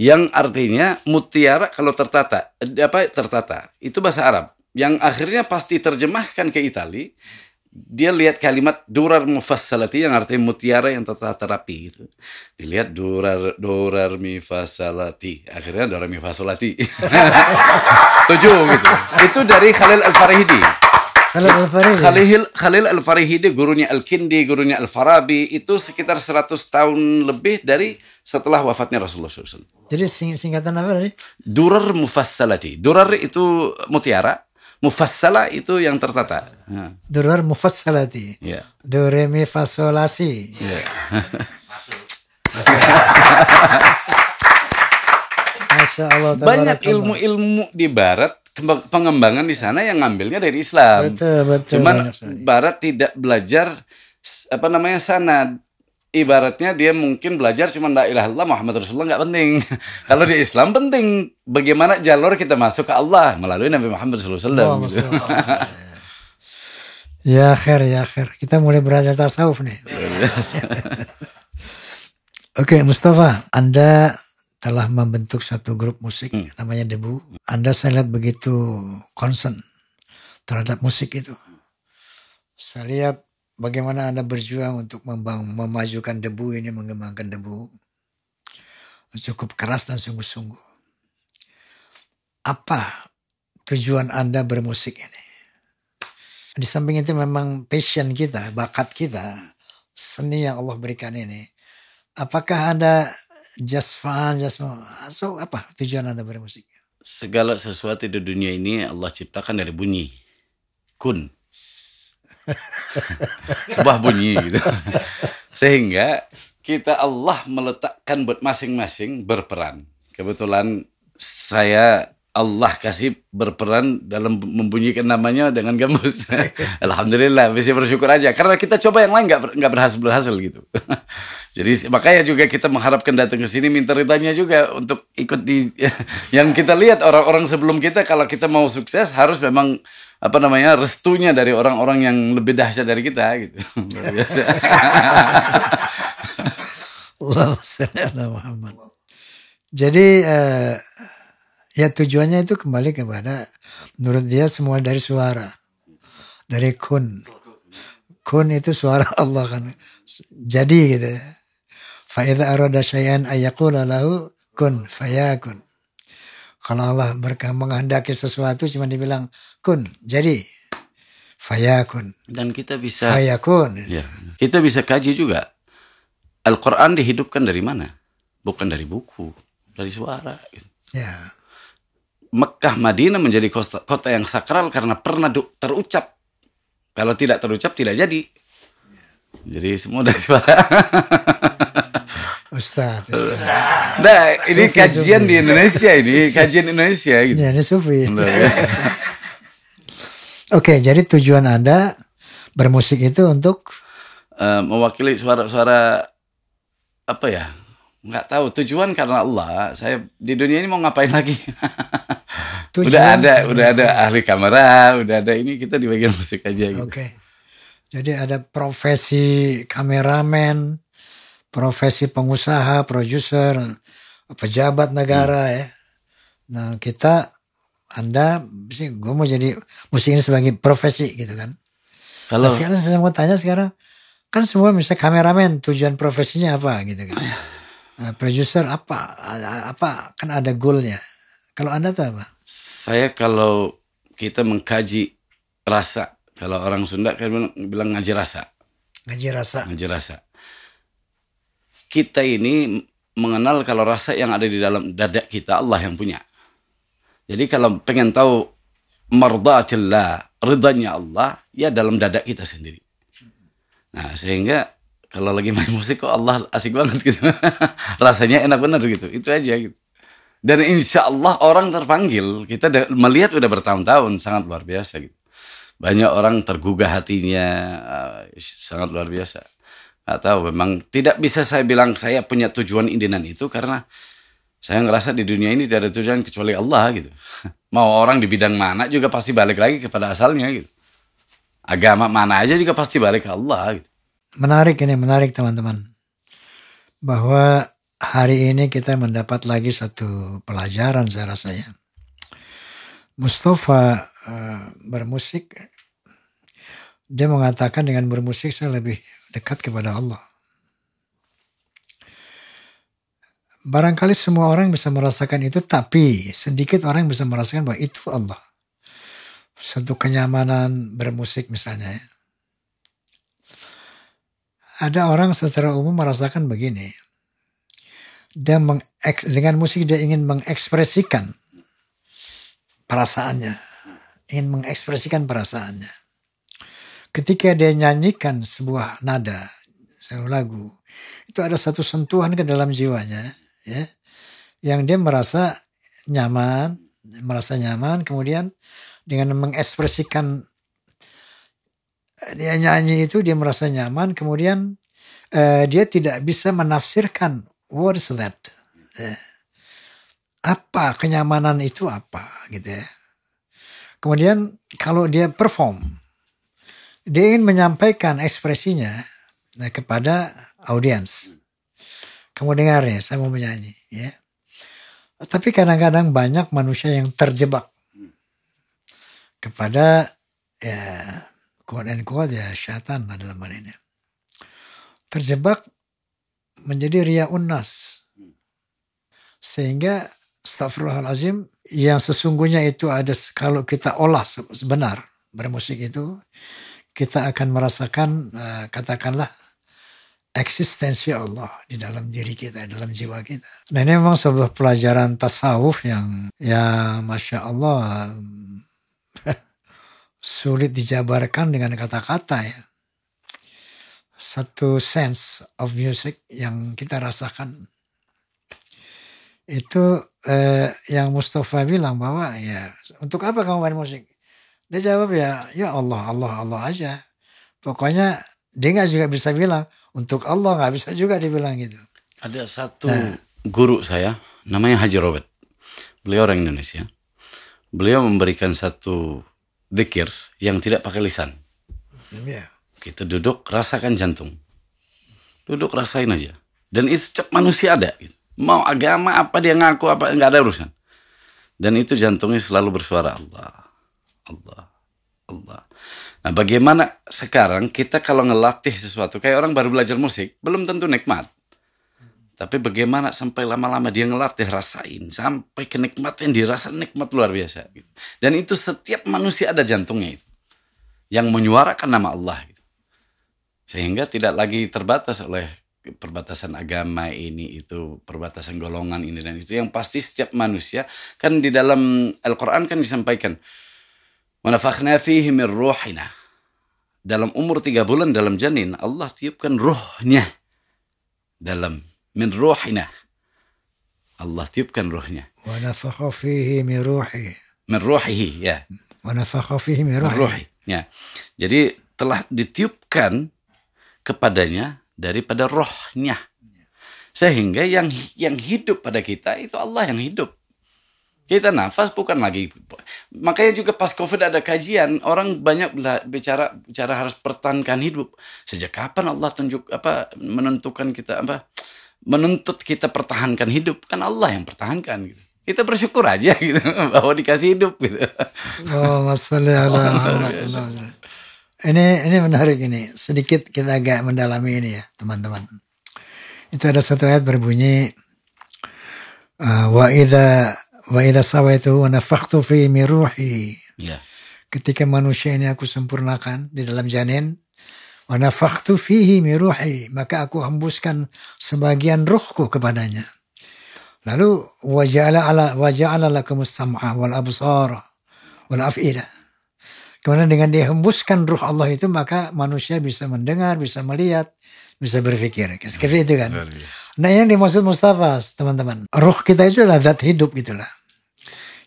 Yang artinya mutiara kalau tertata, tertata, itu bahasa Arab. Yang akhirnya pasti terjemahkan ke Itali, dia lihat kalimat durar mufassalati yang artinya mutiara yang tertata rapi gitu. Dilihat durar mufassalati, akhirnya durar mufassalati. 7 gitu. Itu dari Khalil Al-Farihidi. Khalil Al-Farihidi, gurunya Al-Kindi, gurunya Al-Farabi, itu sekitar 100 tahun lebih dari setelah wafatnya Rasulullah SAW. Jadi singkatan apa tadi? Durar mufassalati. Durar itu mutiara, mufassala itu yang tertata. Durar mufassalati. Yeah. Do re mi fa sol la si. Yeah. Masya Allah. Banyak ilmu-ilmu di Barat, pengembangan di sana yang ngambilnya dari Islam. Betul. Cuman Barat tidak belajar sanad. Ibaratnya dia mungkin belajar cuma la ilaha illallah Muhammad Rasulullah nggak penting. Kalau di Islam penting. Bagaimana jalur kita masuk ke Allah melalui Nabi Muhammad SAW. Gitu. Ya khair. Kita mulai belajar tasawuf nih. Oke, Mustafa, Anda telah membentuk satu grup musik namanya Debu. Anda saya lihat begitu concern terhadap musik itu. Saya lihat bagaimana Anda berjuang untuk memajukan Debu ini, mengembangkan Debu. Cukup keras dan sungguh-sungguh. Apa tujuan Anda bermusik ini? Di samping itu memang passion kita, bakat kita, seni yang Allah berikan ini. Apakah Anda just fun, so apa tujuan Anda bermusik? Segala sesuatu di dunia ini Allah ciptakan dari bunyi. Kun. Sebuah bunyi gitu. Sehingga kita Allah meletakkan buat masing-masing berperan. Kebetulan Allah kasih berperan dalam membunyikan namanya dengan gambus. Alhamdulillah, bisa bersyukur aja. Karena kita coba yang lain nggak berhasil gitu. Jadi makanya juga kita mengharapkan datang ke sini minta ridanya juga untuk ikut di yang kita lihat orang-orang sebelum kita, kalau kita mau sukses harus memang restunya dari orang-orang yang lebih dahsyat dari kita gitu. Allahumma shalli ala Muhammad. Jadi ya tujuannya itu kembali kepada, menurut dia semua dari suara, dari kun. Kun itu suara Allah kan. Jadi gitu. Fa idza arada syai'an ayyaqula lahu kun fayakun. Kalau Allah menghendaki sesuatu cuma dibilang kun, jadi fayakun. Dan kita bisa fayakun. Ya, kita bisa kaji juga. Al-Quran dihidupkan dari mana? Bukan dari buku, dari suara. Gitu. Ya. Mekah, Madinah menjadi kota yang sakral karena pernah terucap. Kalau tidak terucap tidak jadi. Jadi semua dari suara. Ustaz. Nah, ini Sufi, kajian di Indonesia ini, kajian Indonesia gitu. Ya, ini Sufi. Oke, jadi tujuan Anda bermusik itu untuk mewakili suara-suara apa ya? Nggak tahu, tujuan karena Allah. Saya di dunia ini mau ngapain lagi? udah ada ahli kamera, udah ada ini, kita di bagian musik aja gitu. Oke. Jadi ada profesi kameramen, profesi pengusaha, produser, pejabat negara ya. Nah Anda, gue mau jadi musik ini sebagai profesi gitu kan. Kalau sekarang saya mau tanya sekarang, kan semua misalnya kameramen, tujuan profesinya apa gitu kan. Produser apa kan ada goalnya. Kalau Anda tuh apa? Saya kalau kita mengkaji rasa, kalau orang Sunda kan bilang ngaji rasa. Ngaji rasa. Kita ini mengenal kalau rasa yang ada di dalam dada kita Allah yang punya. Jadi kalau pengen tahu mardhatillah, ridhanya Allah, ya dalam dada kita sendiri. Nah, sehingga kalau lagi main musik kok Allah asik banget gitu. Rasanya enak benar gitu. Itu aja gitu. Dan insya Allah orang terpanggil. Kita melihat udah bertahun-tahun, sangat luar biasa gitu. Banyak orang tergugah hatinya, sangat luar biasa. Nggak tahu, memang tidak bisa saya bilang saya punya tujuan ini dan itu, karena saya ngerasa di dunia ini tidak ada tujuan kecuali Allah gitu. Mau orang di bidang mana juga pasti balik lagi kepada asalnya gitu. Agama mana aja juga pasti balik ke Allah gitu. Menarik teman-teman. Bahwa hari ini kita mendapat lagi satu pelajaran saya rasa ya. Mustafa bermusik, dia mengatakan dengan bermusik saya lebih dekat kepada Allah. Barangkali semua orang bisa merasakan itu, tapi sedikit orang bisa merasakan bahwa itu Allah. Satu kenyamanan bermusik misalnya. Ada orang secara umum merasakan begini. Dia dengan musik dia ingin mengekspresikan perasaannya. Ingin mengekspresikan perasaannya. Ketika dia nyanyikan sebuah nada, sebuah lagu, itu ada satu sentuhan ke dalam jiwanya, ya, yang dia merasa nyaman, kemudian dengan mengekspresikan dia nyanyi itu dia merasa nyaman, kemudian dia tidak bisa menafsirkan what is that, apa kenyamanan itu apa gitu ya. Kemudian kalau dia perform, dia ingin menyampaikan ekspresinya kepada audiens. Kamu dengar ya, saya mau menyanyi ya. Tapi kadang-kadang banyak manusia yang terjebak kepada ya quote and quote ya syaitan dalam hal ini. Terjebak menjadi riyaun nas. Sehingga astagfirullahalazim, yang sesungguhnya itu ada, kalau kita olah sebenar bermusik itu, kita akan merasakan katakanlah eksistensi Allah di dalam diri kita, dalam jiwa kita. Nah ini memang sebuah pelajaran tasawuf yang ya Masya Allah sulit dijabarkan dengan kata-kata ya. Satu sense of music yang kita rasakan. Itu yang Mustafa bilang bahwa ya untuk apa kamu main musik? Dia jawab ya Allah, Allah, Allah aja. Pokoknya dia nggak juga bisa bilang untuk Allah, nggak bisa juga dibilang gitu. Ada satu guru saya, namanya Haji Robert. Beliau orang Indonesia. Beliau memberikan satu dzikir yang tidak pakai lisan. Yeah. Kita duduk, rasakan jantung. Duduk, rasain aja. Dan itu setiap manusia ada. Gitu. Mau agama apa dia ngaku apa, nggak ada urusan. Dan itu jantungnya selalu bersuara Allah, Allah, Allah. Nah bagaimana sekarang kita kalau ngelatih sesuatu, kayak orang baru belajar musik, belum tentu nikmat. Tapi bagaimana sampai lama-lama dia ngelatih, rasain. Sampai kenikmatan dirasa nikmat luar biasa. Gitu. Dan itu setiap manusia ada jantungnya itu. Yang menyuarakan nama Allah. Gitu. Sehingga tidak lagi terbatas oleh perbatasan agama ini, itu, perbatasan golongan ini dan itu. Yang pasti setiap manusia, kan di dalam Al-Quran kan disampaikan, وَنَفَخْنَا فِيهِ مِنْ رُوحِنَا. Dalam umur 3 bulan dalam janin, Allah tiupkan ruhnya. Dalam, min ruhina. Allah tiupkan ruhnya. وَنَفَخَ فِيهِ مِنْ رُوحِهِ. Min ruhihi, ya. وَنَفَخَ فِيهِ مِنْ رُوحِهِ. Ya. Jadi telah ditiupkan kepadanya daripada rohnya. Sehingga yang hidup pada kita itu Allah yang hidup. Kita nafas bukan lagi. Makanya juga pas COVID ada kajian, orang banyak bicara harus pertahankan hidup. Sejak kapan Allah menentukan kita menuntut kita pertahankan hidup? Kan Allah yang pertahankan gitu. Kita bersyukur aja gitu bahwa dikasih hidup gitu. Ini menarik ini. Sedikit kita agak mendalami ini ya, teman-teman. Itu ada satu ayat berbunyi wa idza sawaitu wa nafakhtu fi min ruhi. Ya. Ketika manusia ini aku sempurnakan di dalam janin, wa nafakhtu fihi min ruhi, maka aku hembuskan sebagian ruhku kepadanya. Lalu wa ja'ala lakumus sam'a wal absara wal af'idah. Kemudian dengan dihembuskan ruh Allah itu, maka manusia bisa mendengar, bisa melihat, bisa berpikir. Seperti itu kan. Nah yang dimaksud Mustafa, teman-teman. Ruh kita itu adalah zat hidup gitulah.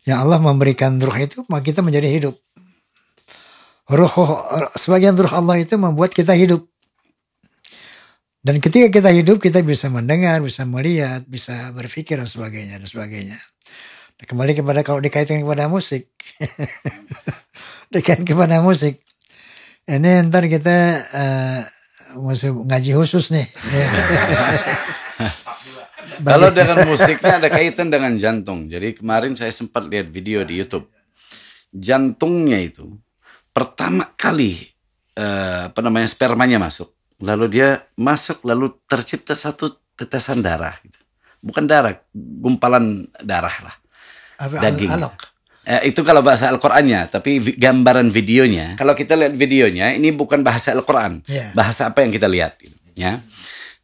Yang Allah memberikan ruh itu, maka kita menjadi hidup. Sebagian ruh Allah itu membuat kita hidup. Dan ketika kita hidup, kita bisa mendengar, bisa melihat, bisa berpikir dan sebagainya. Nah, kembali kepada kalau dikaitkan kepada musik. Dikaitkan kepada musik. Ini ntar kita ngaji khusus nih. Kalau dengan musiknya ada kaitan dengan jantung. Jadi kemarin saya sempat lihat video di YouTube. Jantungnya itu pertama kali spermanya masuk. Lalu dia masuk lalu tercipta satu tetesan darah gitu. Bukan darah, gumpalan darah lah. Daging. Itu kalau bahasa Al-Qur'annya, tapi gambaran videonya, kalau kita lihat videonya, ini bukan bahasa Al-Qur'an. Bahasa apa yang kita lihat gitu, ya.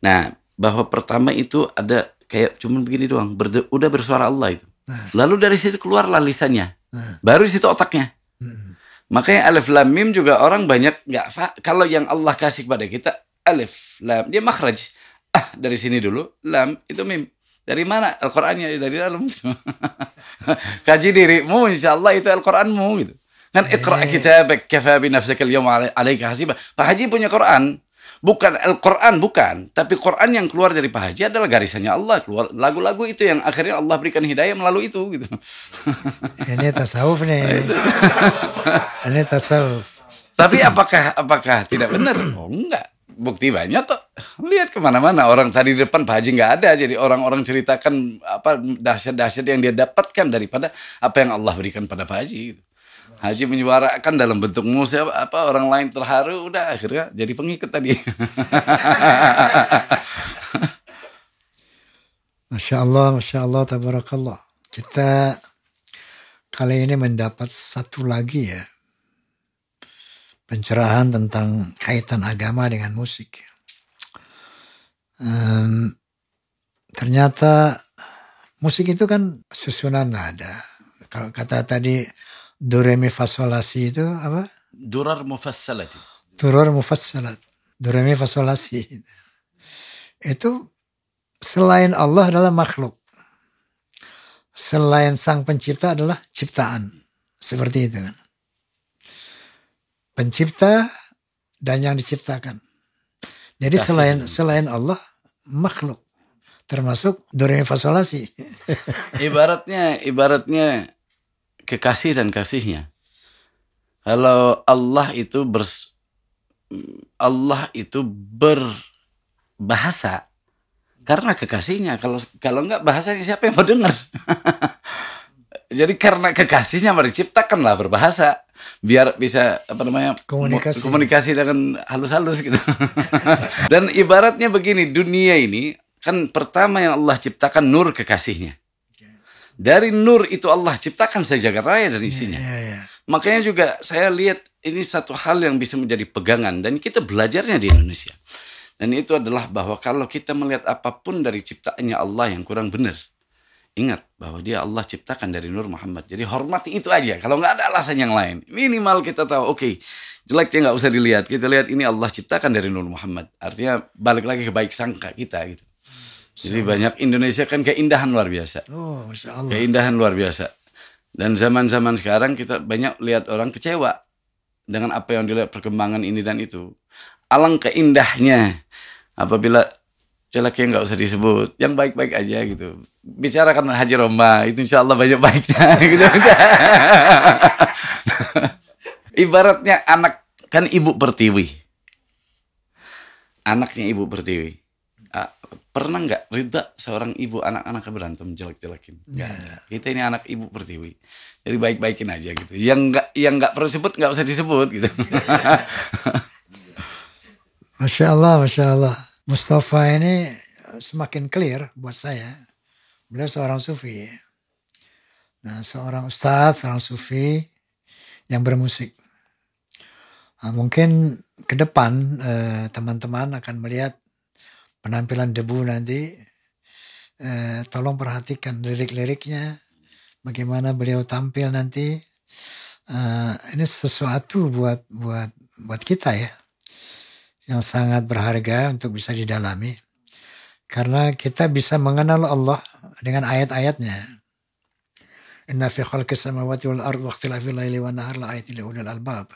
Nah, bahwa pertama itu ada kayak cuman begini doang, udah bersuara Allah itu. Lalu dari situ keluarlah lisannya. Baru di situ otaknya. Makanya alif lam mim juga orang banyak kalau yang Allah kasih kepada kita alif lam, dia makhraj. Dari sini dulu, lam itu mim. Dari mana? Al-Qur'annya dari dalam. Kaji dirimu, insyaallah itu Al-Qur'anmu gitu. Kan iqra' kitabak kafa bi nafsika al-yawma 'alaika hasiba. Pak Haji punya Quran. Bukan Al-Quran, bukan. Tapi Quran yang keluar dari Pak Haji adalah garisannya Allah. Keluar lagu-lagu itu yang akhirnya Allah berikan hidayah melalui itu. Gitu. Ini tasawuf nih. Ini tasawuf. Tapi apakah tidak benar? Oh enggak. Bukti banyak kok. Lihat kemana-mana. Orang tadi di depan Pak Haji nggak ada. Jadi orang-orang ceritakan apa dahsyat-dahsyat yang dia dapatkan daripada apa yang Allah berikan pada Pak Haji. Gitu. Haji menyuarakan dalam bentuk musik orang lain terharu, udah akhirnya jadi pengikut tadi. Masya Allah, tabarakallah. Kita kali ini mendapat satu lagi ya, pencerahan tentang kaitan agama dengan musik. Ternyata musik itu kan susunan nada. Kalau kata tadi do re mi fa sol la si itu apa? Durar mufassalat. Durar mufassalat. Do re mi fa sol la si. Itu selain Allah adalah makhluk. Selain sang pencipta adalah ciptaan. Seperti itu kan. Pencipta dan yang diciptakan. Jadi selain Allah makhluk. Termasuk do re mi fa sol la si. Ibaratnya kekasih dan kasihnya. Kalau Allah itu berbahasa karena kekasihnya. Kalau enggak bahasanya siapa yang mau dengar? Jadi karena kekasihnya diciptakanlah berbahasa biar bisa komunikasi dengan halus-halus gitu. Dan ibaratnya begini, dunia ini kan pertama yang Allah ciptakan nur kekasihnya. Dari nur itu Allah ciptakan sejagat raya dan isinya. Makanya juga saya lihat ini satu hal yang bisa menjadi pegangan dan kita belajarnya di Indonesia. Dan itu adalah bahwa kalau kita melihat apapun dari ciptaannya Allah yang kurang benar, ingat bahwa dia Allah ciptakan dari nur Muhammad. Jadi hormati itu aja. Kalau nggak ada alasan yang lain, minimal kita tahu, oke, jeleknya nggak usah dilihat. Kita lihat ini Allah ciptakan dari nur Muhammad. Artinya balik lagi ke baik sangka kita gitu. Jadi banyak Indonesia kan keindahan luar biasa. Oh, Masya Allah. Keindahan luar biasa. Dan zaman-zaman sekarang kita banyak lihat orang kecewa dengan apa yang dilihat perkembangan ini dan itu. Alangkah indahnya apabila jeleknya nggak usah disebut, yang baik-baik aja gitu. Bicarakan Haji Roma, itu insya Allah banyak baiknya. Gitu. Ibaratnya anak kan ibu pertiwi. Anaknya ibu pertiwi. Pernah nggak Ridha seorang ibu anak-anaknya berantem jelek-jelekin? Nggak ada. Kita ini anak ibu pertiwi, jadi baik-baikin aja gitu. Yang nggak perlu disebut nggak usah disebut gitu. Masya Allah. Mustafa ini semakin clear buat saya. Beliau seorang sufi. Nah, seorang ustadz, seorang sufi yang bermusik. Nah, mungkin ke depan teman-teman akan melihat penampilan Debu nanti, tolong perhatikan lirik-liriknya, bagaimana beliau tampil nanti. Ini sesuatu buat kita ya, yang sangat berharga untuk bisa didalami, karena kita bisa mengenal Allah dengan ayat-ayatnya. Inna fi khalqis samawati wal ardi wa ikhtilafil laili wan nahar la ayatin li ulil albab.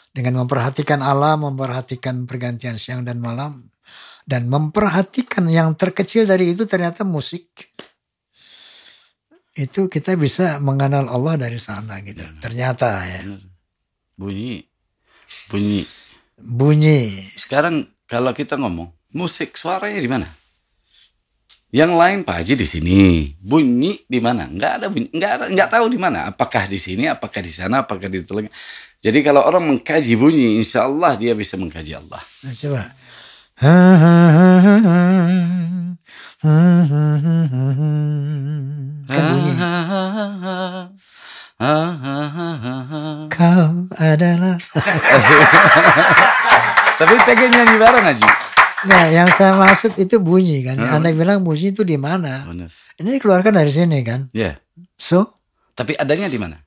Dengan memperhatikan alam, memperhatikan pergantian siang dan malam, dan memperhatikan yang terkecil dari itu ternyata musik. Itu kita bisa mengenal Allah dari sana gitu. Ternyata ya. Bunyi. Sekarang kalau kita ngomong musik, suaranya di mana? Yang lain Pak Haji di sini, bunyi di mana? Nggak ada bunyi, nggak tahu di mana. Apakah di sini, apakah di sana, apakah di telinga. Jadi kalau orang mengkaji bunyi, insya Allah dia bisa mengkaji Allah. Nah, coba. Kan bunyi. Kau adalah. Tapi pengen nyanyi bareng Haji. Nah, yang saya maksud itu bunyi kan. Anda bilang bunyi itu di mana? Benar. Ini dikeluarkan dari sini kan. Ya. So, Tapi adanya di mana?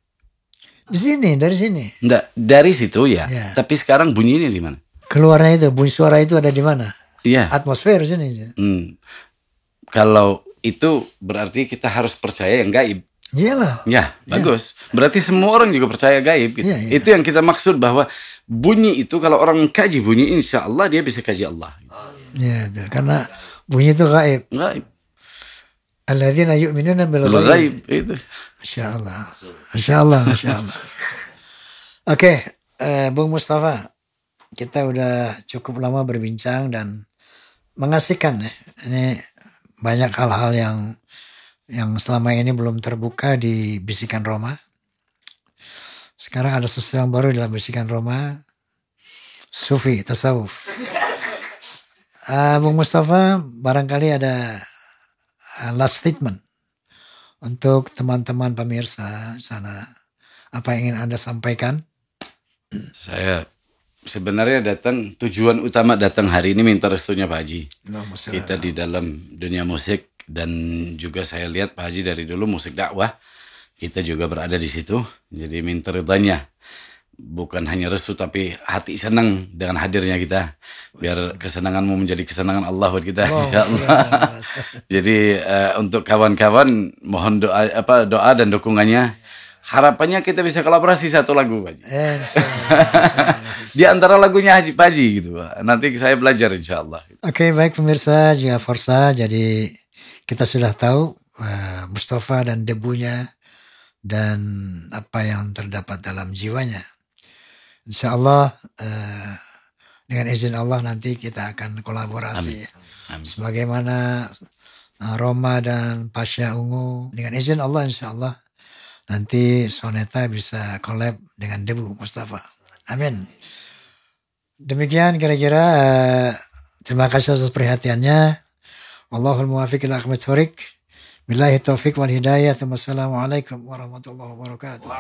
di sini, dari sini. Enggak, dari situ ya. Ya. Tapi sekarang bunyinya di mana? Keluarnya itu, bunyi suara itu ada di mana? Iya. Atmosfer sini. Kalau itu berarti kita harus percaya yang gaib. Iyalah. Ya, bagus. Berarti semua orang juga percaya gaib. Gitu. Iya, iya. Itu yang kita maksud bahwa bunyi itu kalau orang kaji bunyi, insya Allah dia bisa kaji Allah. Ya, itu. Karena bunyi itu gaib. Gaib. Alladzina yu'minuna bil ghaib. Gaib itu. Masya Allah. Masya Allah. Masya Allah. Oke, Bung Mustafa. Kita udah cukup lama berbincang dan mengasihkan ya. Ini banyak hal-hal yang selama ini belum terbuka di Bisikan Roma. Sekarang ada sesuatu yang baru dalam Bisikan Roma. Sufi, tasawuf. Bung Mustafa, barangkali ada last statement untuk teman-teman pemirsa sana. Apa yang ingin Anda sampaikan? Saya sebenarnya tujuan utama datang hari ini minta restunya Pak Haji. Kita di dalam dunia musik dan juga saya lihat Pak Haji dari dulu musik dakwah. Kita juga berada di situ. Jadi minta ridhanya. Bukan hanya restu tapi hati senang dengan hadirnya kita. Biar kesenanganmu menjadi kesenangan Allah buat kita, insyaallah. Jadi untuk kawan-kawan mohon doa dan dukungannya. Harapannya kita bisa kolaborasi satu lagu, Pak Haji. Di antara lagunya Pak Haji gitu, Pak. Nanti saya belajar insyaallah. Oke, baik pemirsa Jia Forsa. Jadi kita sudah tahu Mustafa dan debunya dan apa yang terdapat dalam jiwanya. Insya Allah dengan izin Allah nanti kita akan kolaborasi. Amin. Sebagaimana Roma dan Pasha Ungu. Dengan izin Allah insya Allah nanti Soneta bisa collab dengan Debu Mustafa. Amin. Demikian kira-kira terima kasih atas perhatiannya. Allahul muwaffiq ila aqwamit thoriq. Billahi taufiq wal hidayah. Wassalamualaikum warahmatullahi wabarakatuh.